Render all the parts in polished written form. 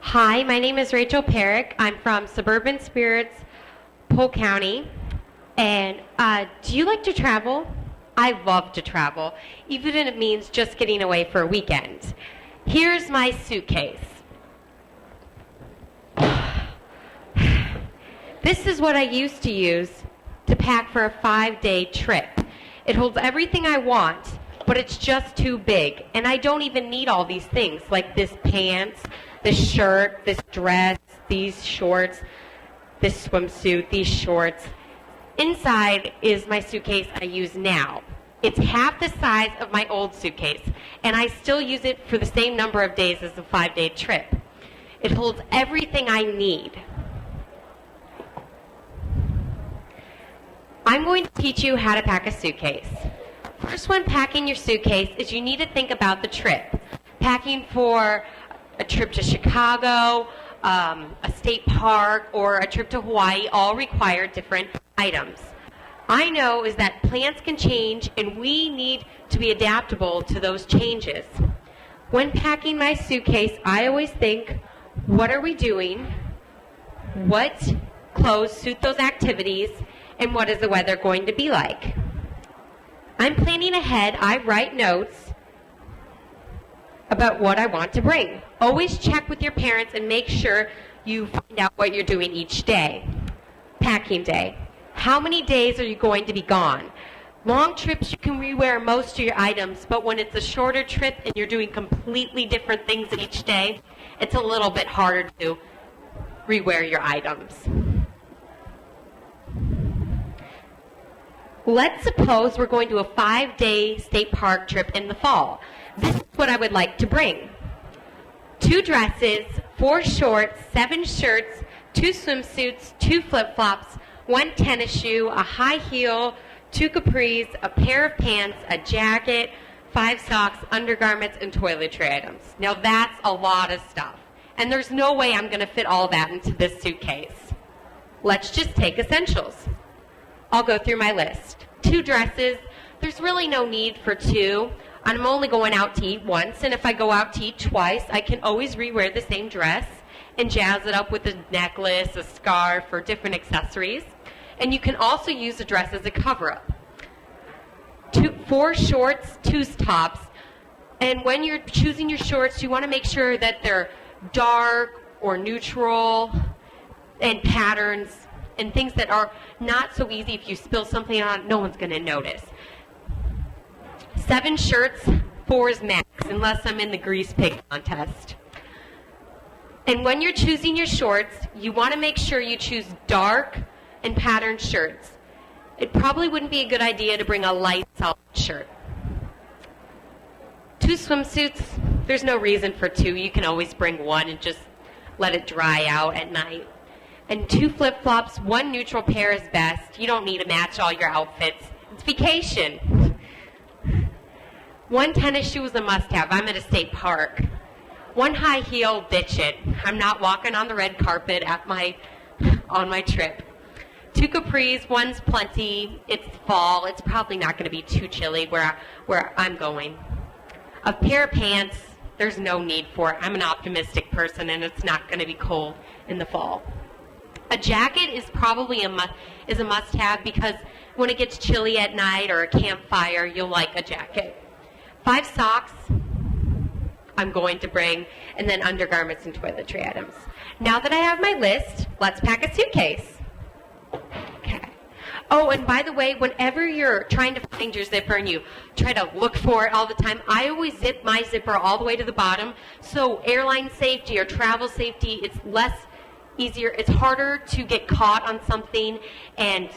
Hi, my name is Rachel Perrick. I'm from Suburban Spirits, Polk County. And do you like to travel? I love to travel, even if it means just getting away for a weekend. Here's my suitcase. This is what I used to use to pack for a 5-day trip. It holds everything I want, but it's just too big. And I don't even need all these things, like this pants, this shirt, this dress, these shorts, this swimsuit, these shorts. Inside is my suitcase I use now. It's half the size of my old suitcase, and I still use it for the same number of days as the 5-day trip. It holds everything I need. I'm going to teach you how to pack a suitcase. First, when packing your suitcase is you need to think about the trip. Packing for a trip to Chicago, a state park, or a trip to Hawaii all require different items. I know is that plans can change, and we need to be adaptable to those changes. When packing my suitcase, I always think, what are we doing? What clothes suit those activities? And what is the weather going to be like? I'm planning ahead. I write notes about what I want to bring. Always check with your parents and make sure you find out what you're doing each day. Packing day. How many days are you going to be gone? Long trips, you can rewear most of your items, but when it's a shorter trip and you're doing completely different things each day, it's a little bit harder to rewear your items. Let's suppose we're going to a 5-day state park trip in the fall. This is what I would like to bring. 2 dresses, 4 shorts, 7 shirts, 2 swimsuits, 2 flip-flops, 1 tennis shoe, a high heel, 2 capris, a pair of pants, a jacket, 5 socks, undergarments, and toiletry items. Now that's a lot of stuff. And there's no way I'm going to fit all that into this suitcase. Let's just take essentials. I'll go through my list. 2 dresses. There's really no need for 2. I'm only going out to eat once, and if I go out to eat twice, I can always rewear the same dress and jazz it up with a necklace, a scarf, or different accessories. And you can also use the dress as a cover-up. 4 shorts, 2 tops. And when you're choosing your shorts, you want to make sure that they're dark or neutral and patterns and things that are not so easy. If you spill something on, no one's going to notice. 7 shirts, 4 is max, unless I'm in the grease pig contest. And when you're choosing your shorts, you want to make sure you choose dark and patterned shirts. It probably wouldn't be a good idea to bring a light solid shirt. 2 swimsuits, there's no reason for 2. You can always bring 1 and just let it dry out at night. And 2 flip-flops, 1 neutral pair is best. You don't need to match all your outfits. It's vacation. 1 tennis shoe is a must-have. I'm at a state park. 1 high heel, ditch it. I'm not walking on the red carpet on my trip. 2 capris, 1's plenty. It's fall. It's probably not going to be too chilly where I'm going. A pair of pants, there's no need for it. I'm an optimistic person, and it's not going to be cold in the fall. A jacket is probably a must-have because when it gets chilly at night or a campfire, you'll like a jacket. 5 socks I'm going to bring, and then undergarments and toiletry items. Now that I have my list, let's pack a suitcase. Okay. Oh, and by the way, whenever you're trying to find your zipper and you try to look for it all the time, I always zip my zipper all the way to the bottom. So airline safety or travel safety, it's less easier. It's harder to get caught on something and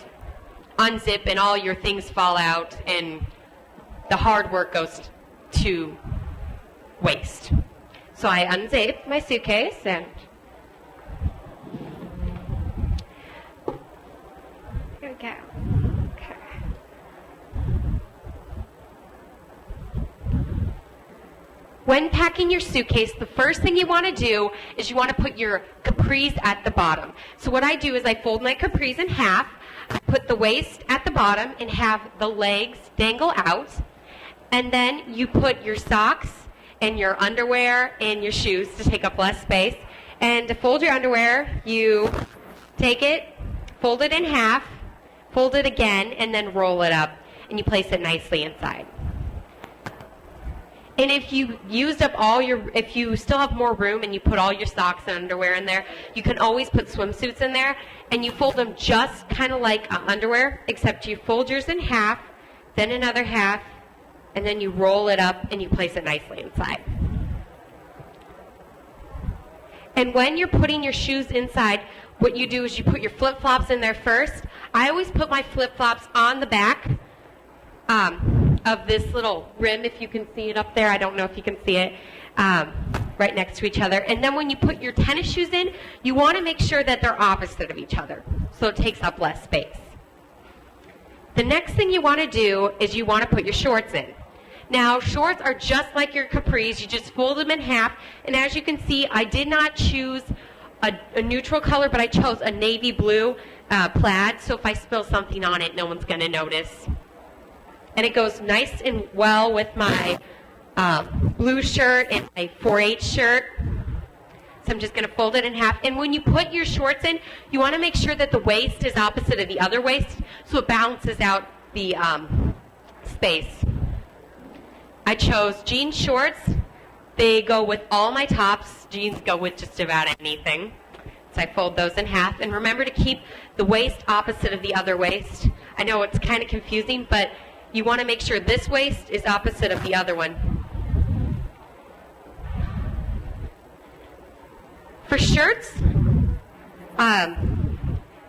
unzip and all your things fall out and the hard work goes to waste. So I unzip my suitcase and here we go. Okay. When packing your suitcase, the first thing you want to do is you want to put your capris at the bottom. So what I do is I fold my capris in half, I put the waist at the bottom and have the legs dangle out, and then you put your socks and your underwear and your shoes to take up less space, And to fold your underwear, you take it, fold it in half, fold it again, and then roll it up, and you place it nicely inside. And if you used up if you still have more room and you put all your socks and underwear in there, you can always put swimsuits in there, and you fold them just kind of like underwear, except you fold yours in half, then another half, and then you roll it up and you place it nicely inside. And when you're putting your shoes inside, what you do is you put your flip-flops in there first. I always put my flip-flops on the back of this little rim, if you can see it up there. I don't know if you can see it, right next to each other. And then when you put your tennis shoes in, you want to make sure that they're opposite of each other, so it takes up less space. The next thing you want to do is you want to put your shorts in. Now, shorts are just like your capris. You just fold them in half, and as you can see, I did not choose a neutral color, but I chose a navy blue plaid, so if I spill something on it, no one's going to notice. And it goes nice and well with my blue shirt and my 4/8 shirt. So I'm just going to fold it in half. And when you put your shorts in, you want to make sure that the waist is opposite of the other waist, so it balances out the space. I chose jean shorts. They go with all my tops. Jeans go with just about anything. So I fold those in half. And remember to keep the waist opposite of the other waist. I know it's kind of confusing, but you want to make sure this waist is opposite of the other one. For shirts,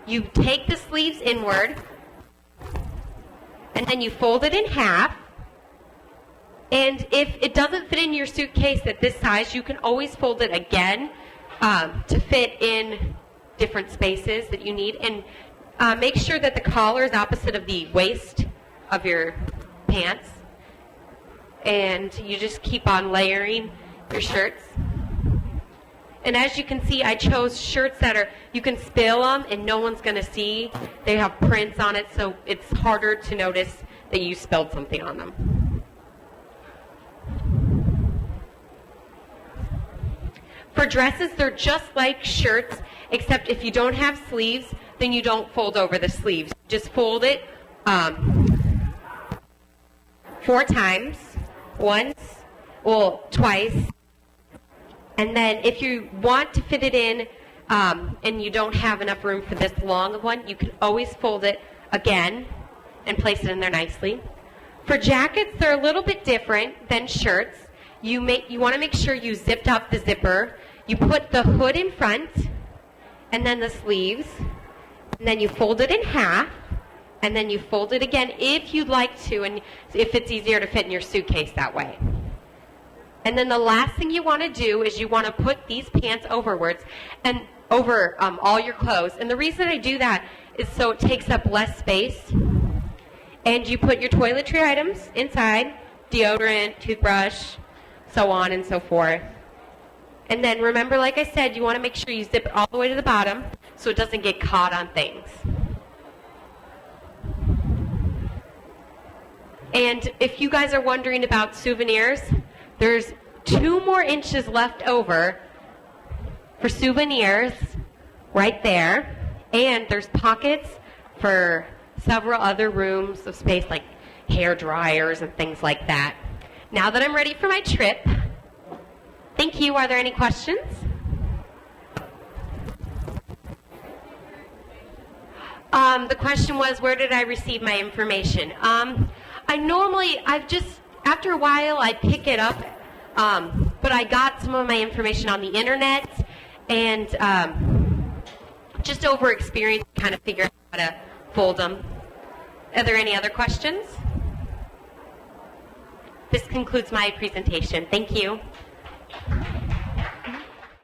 you take the sleeves inward, and then you fold it in half. And if it doesn't fit in your suitcase at this size, you can always fold it again to fit in different spaces that you need. And make sure that the collar is opposite of the waist of your pants. And you just keep on layering your shirts. And as you can see, I chose shirts that you can spill them and no one's going to see. They have prints on it, so it's harder to notice that you spilled something on them. For dresses, they're just like shirts, except if you don't have sleeves, then you don't fold over the sleeves. Just fold it 4 times, twice. And then if you want to fit it in and you don't have enough room for this long one, you can always fold it again and place it in there nicely. For jackets, they're a little bit different than shirts. You want to make sure you zipped up the zipper. You put the hood in front and then the sleeves, and then you fold it in half, and then you fold it again if you'd like to, and if it's easier to fit in your suitcase that way. And then the last thing you want to do is you want to put these pants overwards and over all your clothes. And the reason I do that is so it takes up less space. And you put your toiletry items inside, deodorant, toothbrush, so on and so forth. And then remember, like I said, you want to make sure you zip it all the way to the bottom so it doesn't get caught on things. And if you guys are wondering about souvenirs, there's 2 more inches left over for souvenirs right there. And there's pockets for several other rooms of space, like hair dryers and things like that. Now that I'm ready for my trip, thank you. Are there any questions? The question was, where did I receive my information? After a while, I pick it up, but I got some of my information on the internet, and just over experience, kind of figure out how to fold them. Are there any other questions? This concludes my presentation. Thank you.